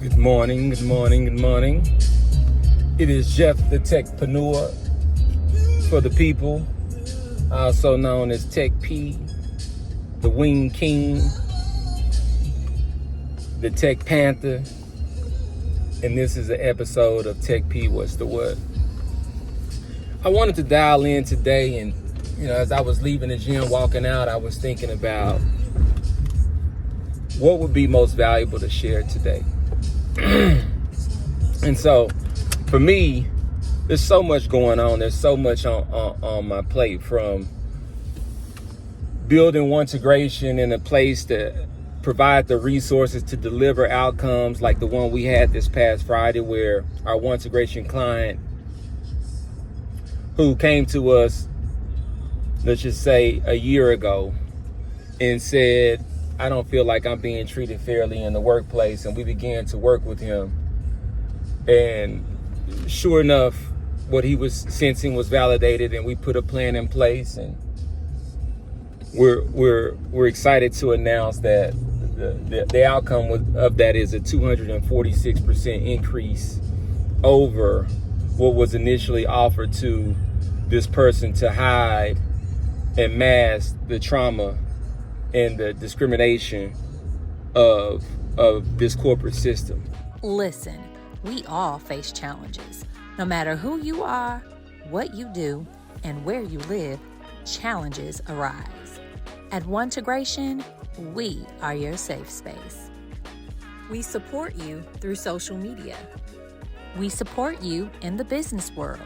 Good morning, good morning, good morning. It is Jeff the Techpreneur for the people, also known as TechP, the Wing King, the Tech Panther, and this is an episode of TechP What's the What. I wanted to dial in today, and as I was leaving the gym, walking out, I was thinking about what would be most valuable to share today. And so for me, there's so much going on. There's so much on my plate, from building Ontegration in a place to provide the resources to deliver outcomes like the one we had this past Friday, where our Ontegration client who came to us, let's just say a year ago, and said, I don't feel like I'm being treated fairly in the workplace. And we began to work with him. And sure enough, what he was sensing was validated, and we put a plan in place. And we're excited to announce that the outcome of that is a 246% increase over what was initially offered to this person to hide and mask the trauma and the discrimination of this corporate system. Listen, we all face challenges. No matter who you are, what you do, and where you live, challenges arise. At Ontegration, we are your safe space. We support you through social media. We support you in the business world.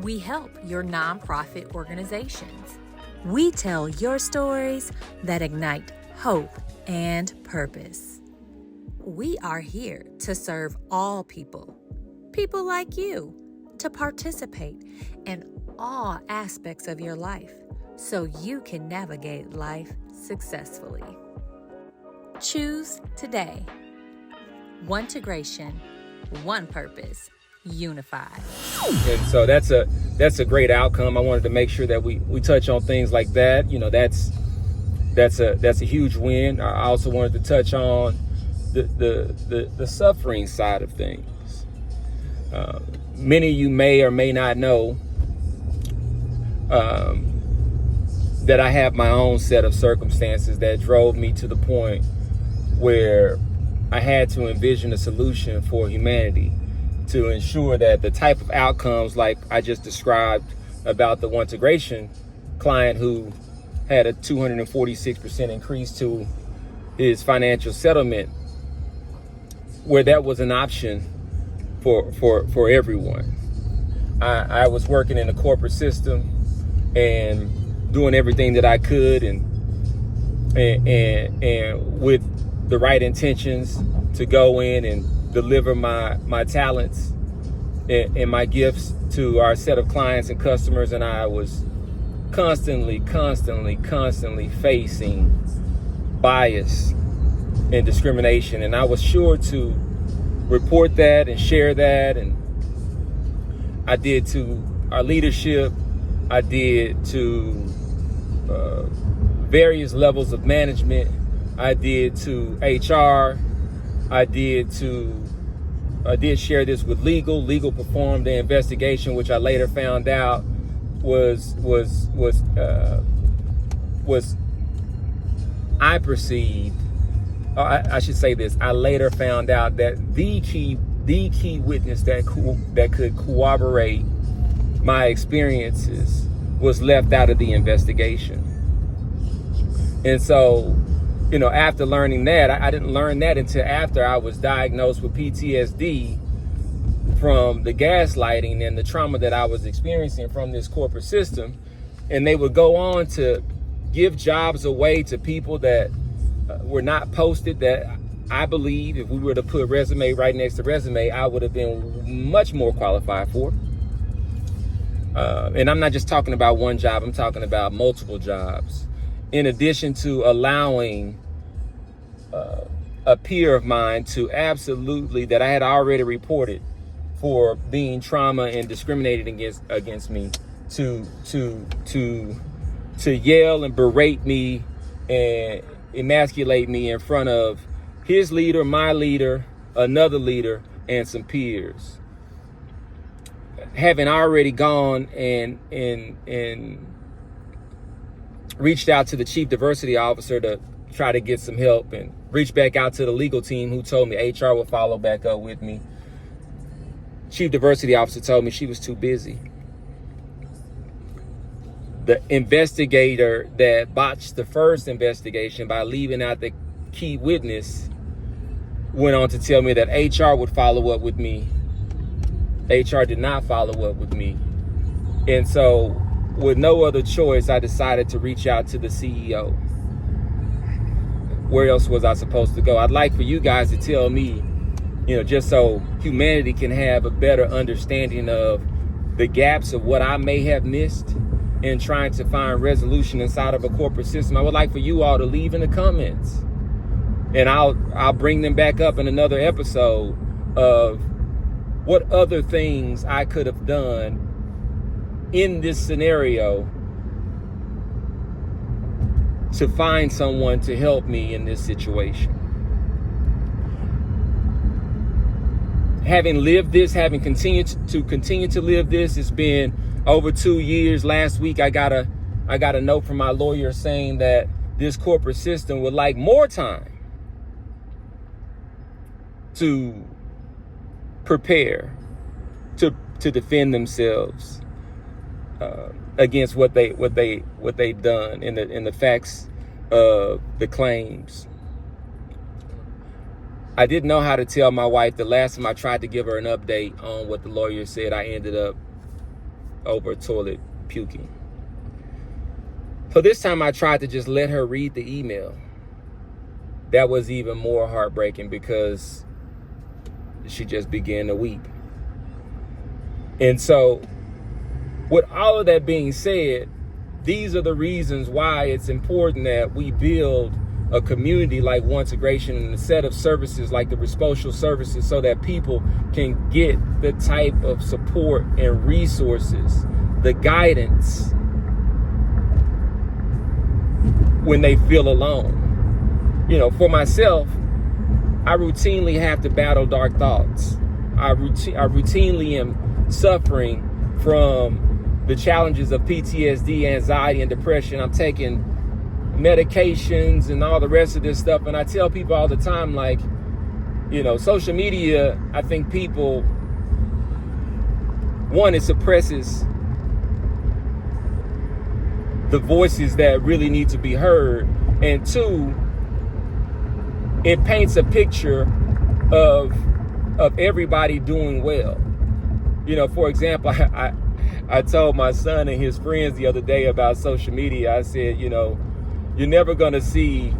We help your nonprofit organizations. We tell your stories that ignite hope and purpose. We are here to serve all people like you, to participate in all aspects of your life so you can navigate life successfully. Choose today. Ontegration, one purpose, unified. And so that's a great outcome. I wanted to make sure that we touch on things like that. That's a huge win. I also wanted to touch on the suffering side of things. Many of you may or may not know that I have my own set of circumstances that drove me to the point where I had to envision a solution for humanity to ensure that the type of outcomes like I just described about the Ontegration client who had a 246% increase to his financial settlement, where that was an option for everyone. I was working in the corporate system and doing everything that I could and with the right intentions to go in and deliver my talents and my gifts to our set of clients and customers. And I was constantly facing bias and discrimination. And I was sure to report that and share that. And I did to our leadership. I did to various levels of management. I did to HR. I did share this with legal. Legal performed the investigation, which I later found out was I perceived. I should say this. I later found out that the key witness that could corroborate my experiences was left out of the investigation. And so, after learning that, I didn't learn that until after I was diagnosed with PTSD from the gaslighting and the trauma that I was experiencing from this corporate system. And they would go on to give jobs away to people that were not posted, that I believe if we were to put resume right next to resume, I would have been much more qualified for. And I'm not just talking about one job, I'm talking about multiple jobs. In addition to allowing a peer of mine to that I had already reported for being trauma and discriminated against me, to yell and berate me and emasculate me in front of his leader, my leader, another leader, and some peers. Having already gone and reached out to the chief diversity officer to try to get some help, and reached back out to the legal team who told me HR would follow back up with me. Chief diversity officer told me she was too busy. The investigator that botched the first investigation by leaving out the key witness went on to tell me that HR would follow up with me. HR did not follow up with me. And so with no other choice, I decided to reach out to the CEO. Where else was I supposed to go? I'd like for you guys to tell me, just so humanity can have a better understanding of the gaps of what I may have missed in trying to find resolution inside of a corporate system. I would like for you all to leave in the comments, and I'll bring them back up in another episode of what other things I could have done in this scenario to find someone to help me in this situation. Having lived this, having continued to live this, it's been over 2 years. Last week, I got a note from my lawyer saying that this corporate system would like more time to prepare to defend themselves against what they've done in the facts of the claims. I didn't know how to tell my wife. The last time I tried to give her an update on what the lawyer said, I ended up over a toilet puking. So this time I tried to just let her read the email. That was even more heartbreaking because she just began to weep. And so with all of that being said, these are the reasons why it's important that we build a community like Ontegration and a set of services like the Respocial services so that people can get the type of support and resources, the guidance when they feel alone. For myself, I routinely have to battle dark thoughts. I routinely am suffering from the challenges of PTSD, anxiety, and depression. I'm taking medications and all the rest of this stuff. And I tell people all the time, like, social media, I think people, one, it suppresses the voices that really need to be heard. And two, it paints a picture of everybody doing well. For example, I told my son and his friends the other day about social media. I said, you're never going to see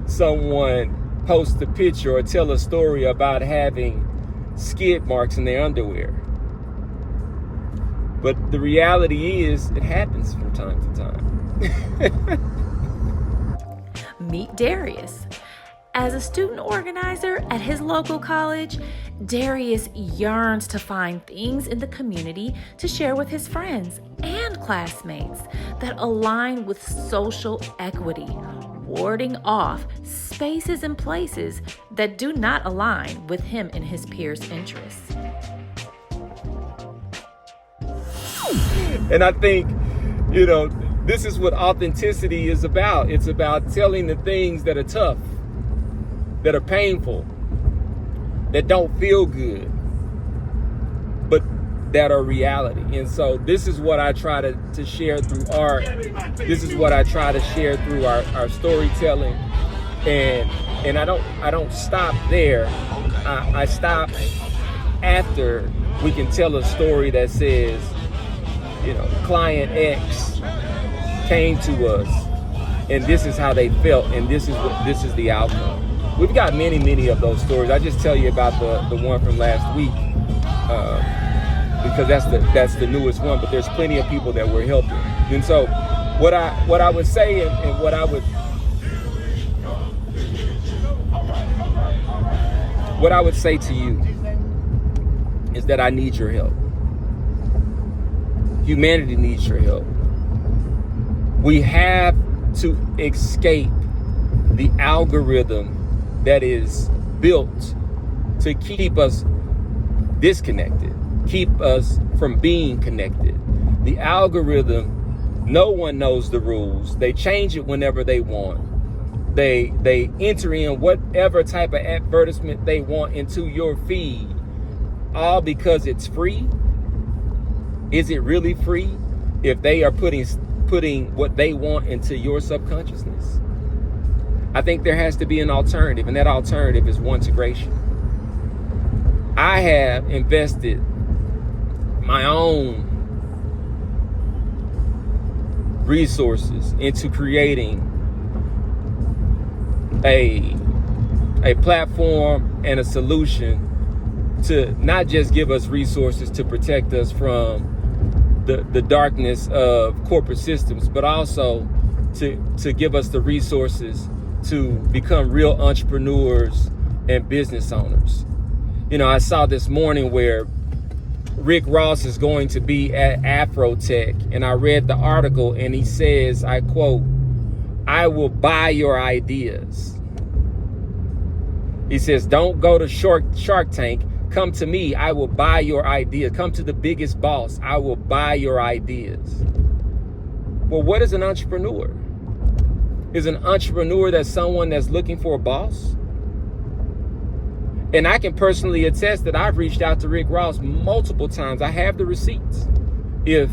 someone post a picture or tell a story about having skid marks in their underwear. But the reality is, it happens from time to time. Meet Darius. As a student organizer at his local college, Darius yearns to find things in the community to share with his friends and classmates that align with social equity, warding off spaces and places that do not align with him and his peers' interests. And I think, this is what authenticity is about. It's about telling the things that are tough, that are painful, that don't feel good, but that are reality. And so this is what I try to share through art. This is what I try to share through our storytelling. And I don't stop there. I stop after we can tell a story that says, client X came to us and this is how they felt, and this is the outcome. We've got many of those stories. I just tell you about the one from last week because that's the newest one. But there's plenty of people that we're helping. And so, what I would say and what I would say to you is that I need your help. Humanity needs your help. We have to escape the algorithm that is built to keep us disconnected, keep us from being connected. The algorithm, no one knows the rules. They change it whenever they want. They enter in whatever type of advertisement they want into your feed, all because it's free. Is it really free if they are putting what they want into your subconsciousness? I think there has to be an alternative, and that alternative is Ontegration. I have invested my own resources into creating a platform and a solution to not just give us resources to protect us from the darkness of corporate systems, but also to give us the resources to become real entrepreneurs and business owners. You know, I saw this morning where Rick Ross is going to be at Afrotech, and I read the article, and he says, I quote, "I will buy your ideas." He says, don't go to Shark Tank. Come to me. I will buy your ideas. Come to the biggest boss. I will buy your ideas. Well, what is an entrepreneur? Is an entrepreneur that someone that's looking for a boss? And I can personally attest that I've reached out to Rick Ross multiple times. I have the receipts. If,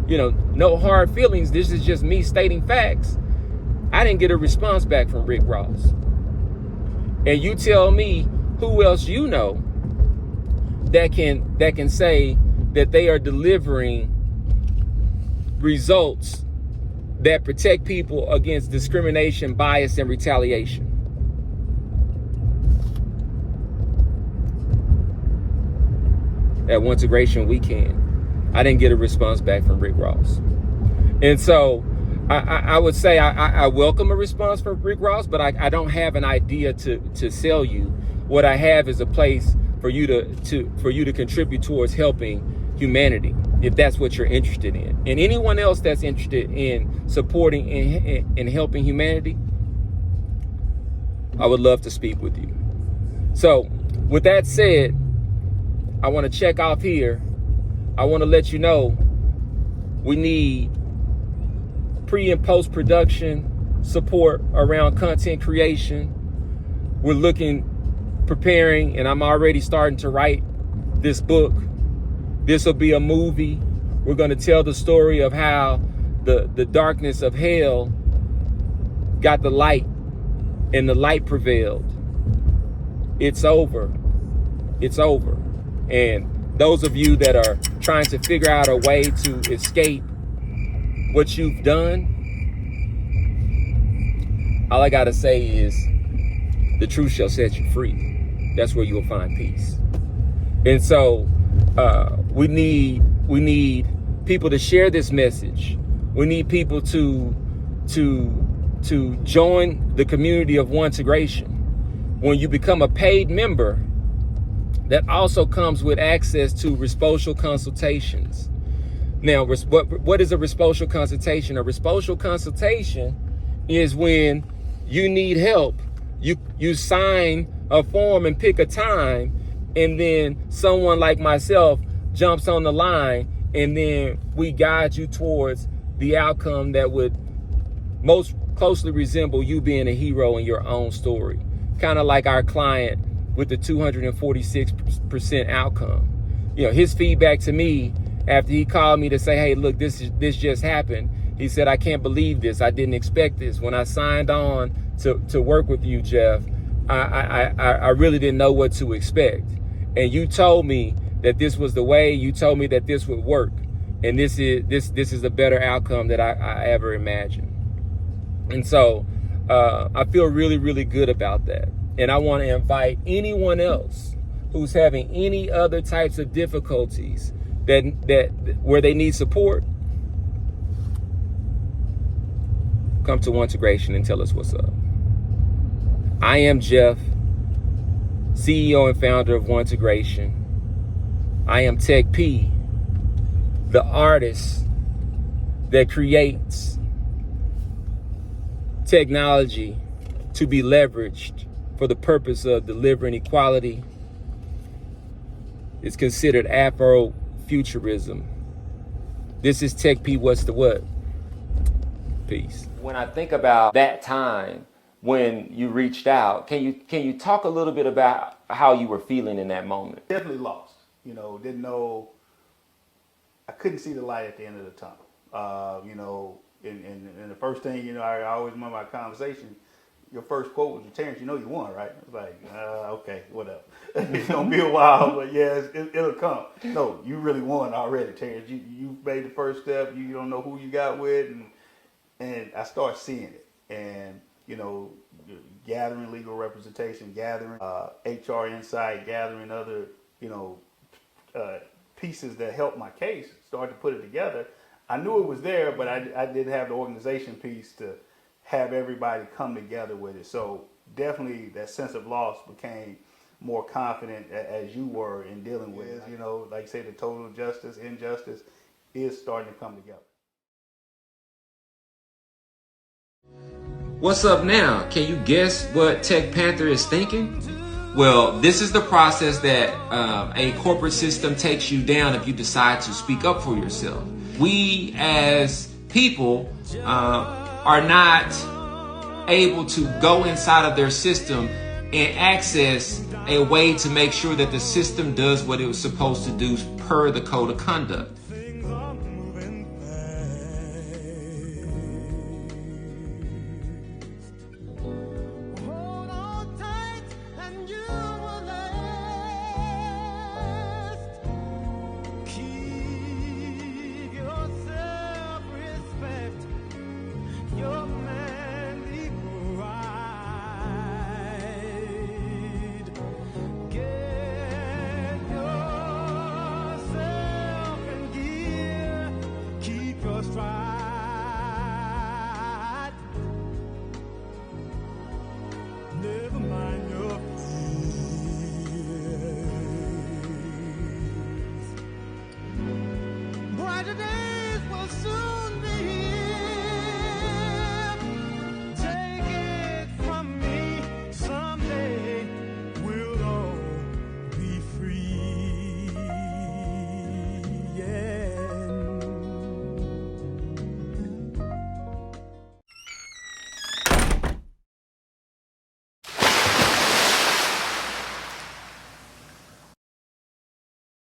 no hard feelings, this is just me stating facts. I didn't get a response back from Rick Ross. And you tell me who else you know that can say that they are delivering results that protect people against discrimination, bias, and retaliation. At Ontegration, we can. I didn't get a response back from Rick Ross. And so I would say I welcome a response from Rick Ross, but I don't have an idea to sell you. What I have is a place for you to contribute towards helping humanity, if that's what you're interested in. And anyone else that's interested in supporting and helping humanity, I would love to speak with you. So with that said, I want to check off here. I want to let you know we need pre and post production support around content creation. We're preparing, and I'm already starting to write this book. This will be a movie. We're going to tell the story of how the darkness of hell got the light, and the light prevailed. It's over. It's over. And those of you that are trying to figure out a way to escape what you've done, all I got to say is the truth shall set you free. That's where you'll find peace. And so we need people to share this message. We need people to join the community of Ontegration. When you become a paid member, that also comes with access to Respocial consultations. Now, what is a Respocial consultation? A Respocial consultation is when you need help. You sign a form and pick a time, and then someone like myself jumps on the line, and then we guide you towards the outcome that would most closely resemble you being a hero in your own story. Kind of like our client with the 246% outcome. His feedback to me after he called me to say, hey, look, this just happened. He said, I can't believe this. I didn't expect this. When I signed on to work with you, Jeff, I really didn't know what to expect. And you told me that this was the way. You told me that this would work. And this is a better outcome that I ever imagined. And so I feel really, really good about that. And I want to invite anyone else who's having any other types of difficulties that where they need support, come to Ontegration and tell us what's up. I am Jeff, CEO and founder of Ontegration. I am TechP, the artist that creates technology to be leveraged for the purpose of delivering equality, It's considered Afrofuturism. This is TechP. What's the what? Peace. When I think about that time when you reached out, can you talk a little bit about how you were feeling in that moment? Definitely lost. Didn't know. I couldn't see the light at the end of the tunnel. And the first thing, I always remember my conversation. Your first quote was, Terrence, you won, right? I was like, okay, whatever. It's going to be a while, but yeah, it'll come. No, you really won already, Terrence. You made the first step. You don't know who you got with, and I started seeing it. And, gathering legal representation, gathering HR insight, gathering other, pieces that helped my case, started to put it together. I knew it was there, but I didn't have the organization piece to have everybody come together with it. So definitely that sense of loss became more confident as you were in dealing with it. Like I say, the total justice, injustice is starting to come together. What's up now? Can you guess what Tech Panther is thinking? Well, this is the process that a corporate system takes you down if you decide to speak up for yourself. We as people are not able to go inside of their system and access a way to make sure that the system does what it was supposed to do per the code of conduct. Stride.